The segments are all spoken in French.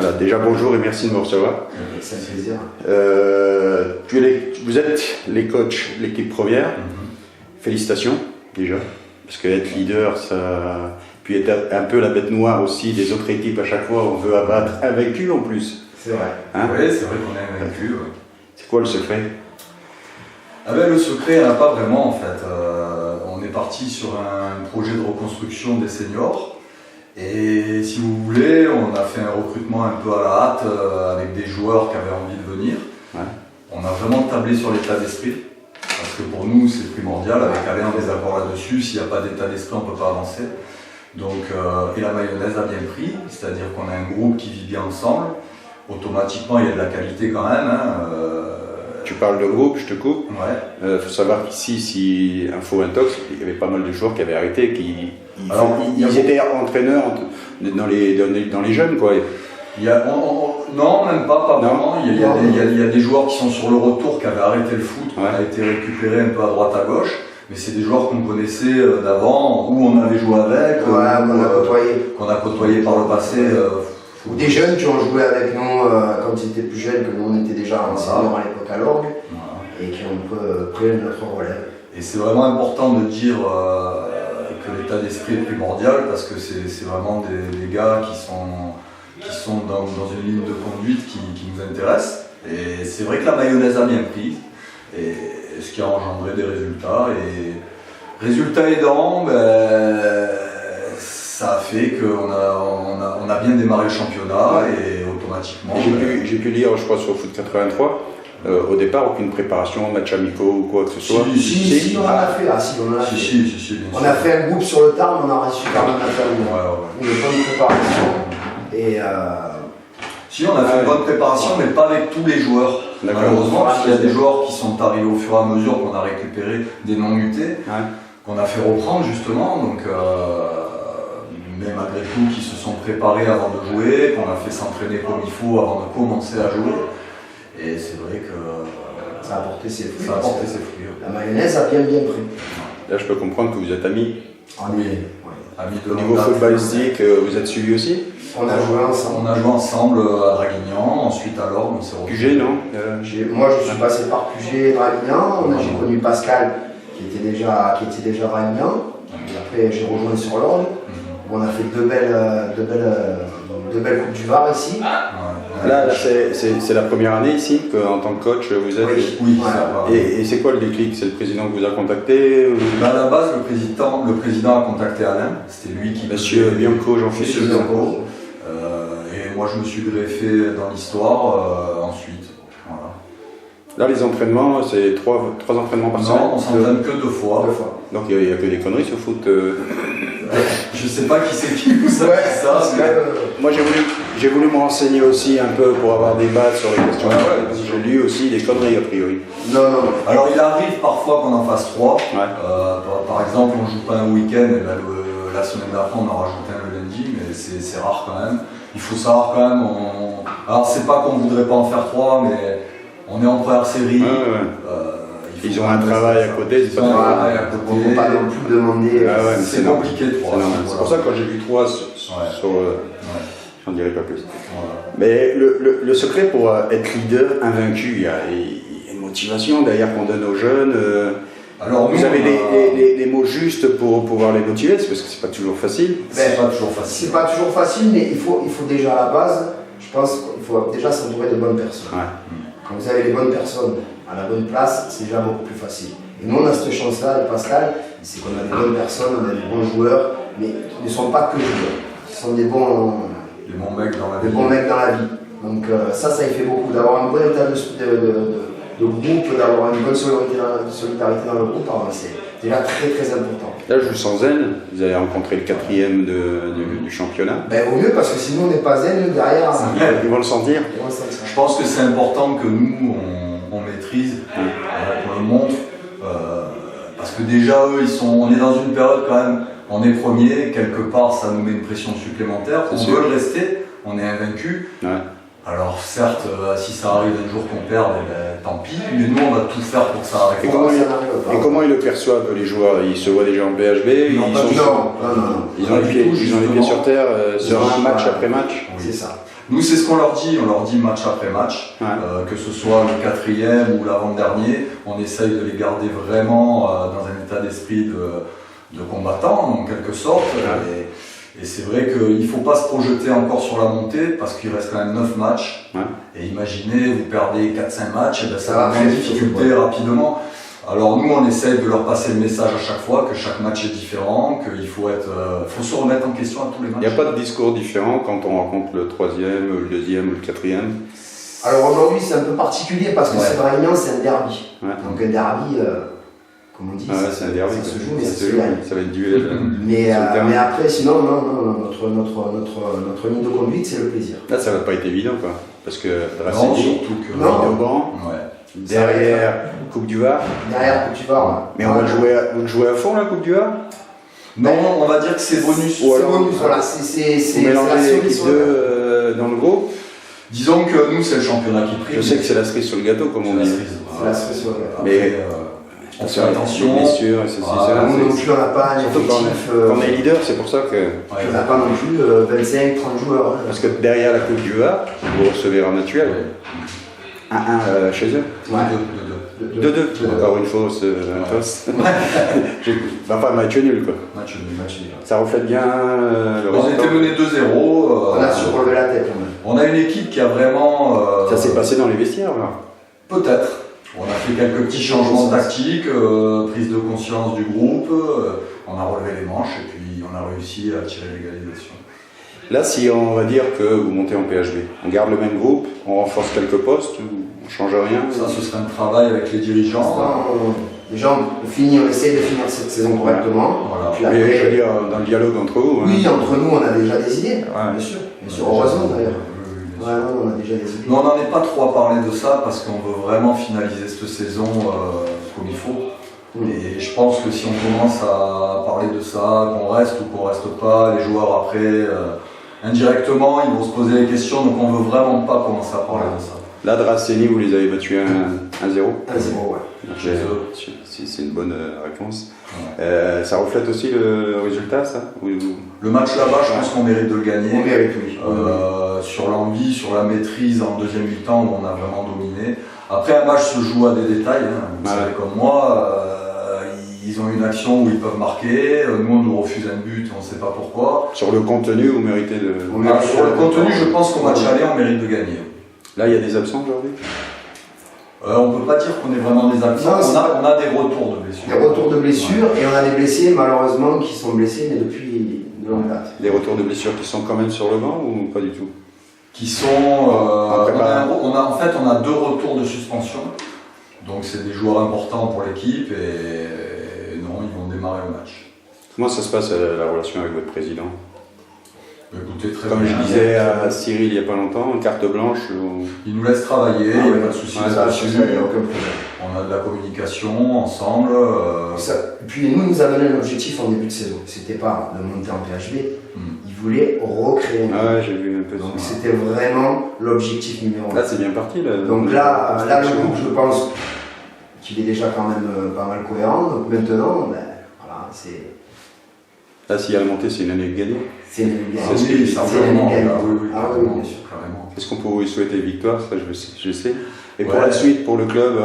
Voilà, déjà bonjour et merci de me recevoir. C'est un plaisir. Vous êtes les coachs de l'équipe première. Félicitations déjà, parce qu'être leader, ça... Puis être un peu la bête noire aussi des autres équipes à chaque fois, on veut abattre un vaincu en plus. C'est vrai. Hein? Oui, c'est vrai qu'on est vaincu. Ouais. C'est quoi le secret? Le secret, il n'y en a pas vraiment en fait. On est parti sur un projet de reconstruction des seniors. Et si vous voulez, on a fait un recrutement un peu à la hâte avec des joueurs qui avaient envie de venir. Ouais. On a vraiment tablé sur l'état d'esprit. Parce que pour nous, c'est primordial. Avec Alain, on est d'accord là-dessus. S'il n'y a pas d'état d'esprit, on ne peut pas avancer. Donc, et la mayonnaise a bien pris. C'est-à-dire qu'on a un groupe qui vit bien ensemble. Automatiquement, il y a de la qualité quand même. Tu parles de groupe, je te coupe. Ouais. Faut savoir qu'ici, si info intox, il y avait pas mal de joueurs qui avaient arrêté, ils étaient entraîneurs dans les jeunes, quoi. Non, même pas vraiment. Il y a des joueurs qui sont sur le retour, qui avaient arrêté le foot, qui a été récupéré un peu à droite à gauche. Mais c'est des joueurs qu'on connaissait d'avant, où on avait joué avec, qu'on a côtoyé par le passé. Ou des jeunes qui ont joué avec nous quand ils étaient plus jeunes, que nous on était déjà en senior à l'époque à l'orgue, et qui ont pris notre relève. Et c'est vraiment important de dire que l'état d'esprit est primordial, parce que c'est vraiment des gars qui sont dans une ligne de conduite qui nous intéresse. Et c'est vrai que la mayonnaise a bien pris, et ce qui a engendré des résultats. Et résultats aidants, ça a fait qu'on a bien démarré le championnat et automatiquement. J'ai pu lire, je crois, sur Foot 83, au départ, aucune préparation, match amicaux ou quoi que ce soit. Si, on en a fait. On a fait un groupe sur le Tarn, on a réussi quand même à faire une bonne préparation. Et si, on a fait une bonne préparation, mais pas avec tous les joueurs. Malheureusement, parce qu'il y a des joueurs qui sont arrivés au fur et à mesure qu'on a récupéré des non-mutés, qu'on a fait reprendre justement. Donc, mais malgré tout, qui se sont préparés avant de jouer, qu'on a fait s'entraîner comme il faut avant de commencer à jouer. Et c'est vrai que ça a porté ses fruits. Ouais. La mayonnaise a bien pris. Là, je peux comprendre que vous êtes amis. Oui. Amis de au niveau footballistique, vous êtes suivis aussi? On a joué ensemble à Draguignan, ensuite à l'Orgue, on s'est retrouvés. QG, non? Moi, je suis passé par QG et Draguignan. J'ai connu Pascal, qui était déjà Draguignan. Après, j'ai rejoint sur l'Orgue. On a fait deux belles Coupes du Var ici. Là c'est la première année ici qu'en tant que coach vous êtes. Oui. Et c'est quoi le déclic? C'est le président qui vous a contacté ou... À la base, le président a contacté Alain. C'était lui qui. Monsieur Bianco, Jean-Philippe. Monsieur Bianco. Et moi, je me suis greffé dans l'histoire ensuite. Voilà. Là, les entraînements, c'est trois entraînements par semaine? Non, on s'entraîne que deux fois. Donc il n'y a que des conneries sur foot. Je sais pas qui c'est qui vous a dit ça. Moi j'ai voulu me renseigner aussi un peu pour avoir des bases sur les questions. J'ai lu aussi des conneries a priori. Non. Alors il arrive parfois qu'on en fasse trois. Par exemple, on joue pas un week-end, et la semaine d'après on en rajoute un le lundi, mais c'est rare quand même. Il faut savoir quand même. Alors c'est pas qu'on voudrait pas en faire trois, mais on est en première série. Ils ont un travail à côté, c'est pas travail à côté. On ne peut pas non plus demander. C'est compliqué de trois. C'est pour ça que quand j'ai vu trois j'en dirai pas plus. Mais le secret pour être leader invaincu, il y a une motivation derrière qu'on donne aux jeunes. Alors vous avez des mots justes pour pouvoir les motiver, parce que c'est pas toujours facile. C'est pas toujours facile. C'est pas toujours facile, mais il faut déjà à la base, je pense qu'il faut déjà s'entourer de bonnes personnes. Quand vous avez les bonnes personnes à la bonne place, c'est déjà beaucoup plus facile. Et nous, on a cette chance-là avec Pascal, c'est qu'on a des bonnes personnes, on a des bons joueurs, mais ils ne sont pas que joueurs. Ils sont des bons mecs dans la vie. Donc ça y fait beaucoup. D'avoir un bon état de groupe, d'avoir une bonne solidarité dans le groupe, c'est déjà très très important. Là, je vous sens zen. Vous allez rencontrer le 4e du championnat. Au mieux, parce que sinon on n'est pas zen derrière. Ils vont le sentir. Je pense que c'est important que nous, on maîtrise, qu'on le montre, parce que déjà eux, on est dans une période quand même, on est premier, quelque part ça nous met une pression supplémentaire, on veut le rester, on est invaincu. Alors certes, si ça arrive un jour qu'on perd, tant pis, mais nous on va tout faire pour que ça arrive. Et comment ils le perçoivent les joueurs? Ils se voient déjà en PHB? Ils ont les pieds sur terre sur un match après match? C'est ça. Nous, c'est ce qu'on leur dit. On leur dit match après match, que ce soit le 4e ou l'avant-dernier. On essaye de les garder vraiment dans un état d'esprit de combattant, en quelque sorte. Et c'est vrai qu'il ne faut pas se projeter encore sur la montée parce qu'il reste quand même 9 matchs. Et imaginez, vous perdez 4-5 matchs, et ben ça va créer des difficultés rapidement. Alors nous, on essaye de leur passer le message à chaque fois que chaque match est différent, qu'il faut se remettre en question à tous les matchs. Il n'y a pas de discours différent quand on rencontre le 3e, le 2e ou le 4e? Alors aujourd'hui, c'est un peu particulier parce que c'est Sévragnand, c'est un derby. Donc un derby, comme on dit, c'est un derby, ça se joue, mais ça va être duel. mais après, sinon, non, notre ligne de conduite, c'est le plaisir. Là, ça va pas être évident, quoi. Parce que Draceni, surtout que Villeauban, derrière Coupe du Var. Derrière Coupe du Var. Mais on va le jouer à fond, la Coupe du Var? Non, on va dire que c'est bonus. C'est bonus, voilà. C'est mélanger l'équipe 2 dans le groupe. Disons que nous, c'est le championnat qui prime. Je sais que c'est la cerise sur le gâteau, comme on dit. C'est la cerise sur le gâteau. Mais on fait attention. Bien sûr, c'est ça. Nous non plus, on n'a pas un effectif. Quand on est leader, c'est pour ça que. On n'a pas non plus 25-30 joueurs. Parce que derrière la Coupe du Var, vous recevez Ramatuel. 1-1 chez eux. 2-2. Encore une fausse, un toss. Enfin, match nul, quoi. Match nul. Ça reflète bien le résultat. On était mené 2-0. On a su relever la tête. On a une équipe qui a vraiment. Ça s'est passé dans les vestiaires, là? Peut-être. On a fait quelques petits changements tactiques, prise de conscience du groupe, on a relevé les manches et puis on a réussi à tirer l'égalisation. Là, si on va dire que vous montez en PHB, on garde le même groupe, on renforce quelques postes, on change rien? Ça, ce serait un travail avec les dirigeants. Déjà, on essaie de finir cette saison correctement. Voilà. Puis après, je veux dire, dans le dialogue entre vous. Oui, entre nous, on a déjà des idées, bien sûr. Heureusement d'ailleurs. On a déjà des idées. Mais on n'en est pas trop à parler de ça parce qu'on veut vraiment finaliser cette saison comme il faut. Et je pense que si on commence à parler de ça, qu'on reste ou qu'on reste pas, les joueurs après, indirectement, ils vont se poser des questions, donc on veut vraiment pas commencer à parler de ça. Là, Draceni, vous les avez battus 1-0? 1-0, ouais. C'est une bonne réponse. Ça reflète aussi le résultat, ça? Le match là-bas, je pense qu'on mérite de le gagner. On mérite, oui. Sur l'envie, sur la maîtrise en deuxième mi-temps, où on a vraiment dominé. Après, un match se joue à des détails. Vous savez comme moi, ils ont une action où ils peuvent marquer. Nous, on nous refuse un but, on ne sait pas pourquoi. Sur le contenu, vous méritez de... Sur le contenu, je pense qu'au match aller, on mérite de gagner. Là, il y a des absents aujourd'hui? On ne peut pas dire qu'on est vraiment des absents. On a des retours de blessures. Des retours de blessures et on a des blessés, malheureusement, qui sont blessés, mais depuis de longue date. Des retours de blessures qui sont quand même sur le banc ou pas du tout? Qui sont... en fait, on a 2 retours de suspension. Donc, c'est des joueurs importants pour l'équipe et non, ils vont démarrer le match. Comment ça se passe la relation avec votre président? Écoutez, très Comme bien. je disais à Cyril il n'y a pas longtemps, une carte blanche. Il nous laisse travailler, il n'y a pas de souci là-dessus. On a de la communication ensemble. Et puis nous avons un objectif en début de saison. C'était pas de monter en PHB. Il voulait recréer. J'ai vu un peu. Donc c'était vraiment l'objectif numéro 1. Là c'est bien parti. Donc là le groupe, je pense qu'il est déjà quand même pas mal cohérent. Donc maintenant, voilà, c'est. Là, s'il y a la montée, c'est une année de gagner. C'est une année de gagner. Oui, simplement. Oui, bien sûr. Est-ce qu'on peut lui souhaiter victoire? Ça, je sais. Et pour la suite, pour le club.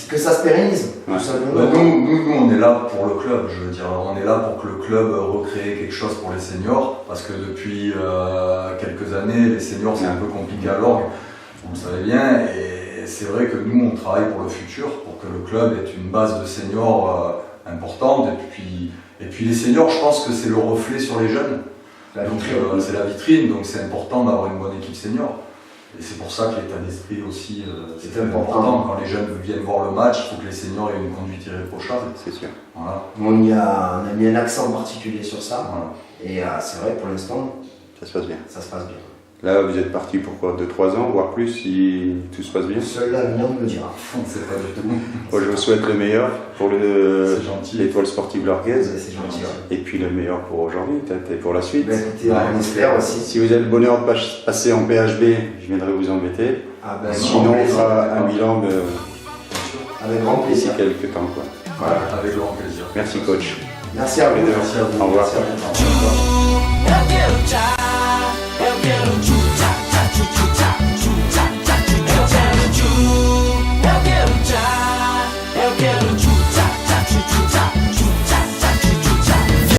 Que ça se pérennise, tout simplement. Nous, on est là pour le club. Je veux dire, on est là pour que le club recrée quelque chose pour les seniors. Parce que depuis quelques années, les seniors, c'est un peu compliqué à l'orgue. Vous le savez bien. Et c'est vrai que nous, on travaille pour le futur, pour que le club ait une base de seniors importante. Et puis les seniors, je pense que c'est le reflet sur les jeunes. C'est la vitrine, donc c'est important d'avoir une bonne équipe senior. Et c'est pour ça que l'état d'esprit aussi, c'est important. Quand les jeunes viennent voir le match, il faut que les seniors aient une conduite irréprochable. C'est sûr. Voilà. On a mis un accent particulier sur ça. Voilà. Et c'est vrai, pour l'instant, ça se passe bien. Ça se passe bien. Là, vous êtes parti pour quoi? 2-3 ans, voire plus, si tout se passe bien? Seul l'avenir me le dira. On ne sait pas du tout. Moi, je vous souhaite le meilleur pour l'Étoile Sportive Lorguaise. C'est gentil. Et puis le meilleur pour aujourd'hui, peut-être, et pour la suite. Écoutez, on espère aussi. Si vous avez le bonheur de passer en PHB, je viendrai vous embêter. Sinon, on fera un bilan avec grand plaisir. D'ici quelques temps. Quoi. Voilà, avec grand plaisir. Merci, coach. Merci à vous. Merci à vous. Au revoir. Merci à vous.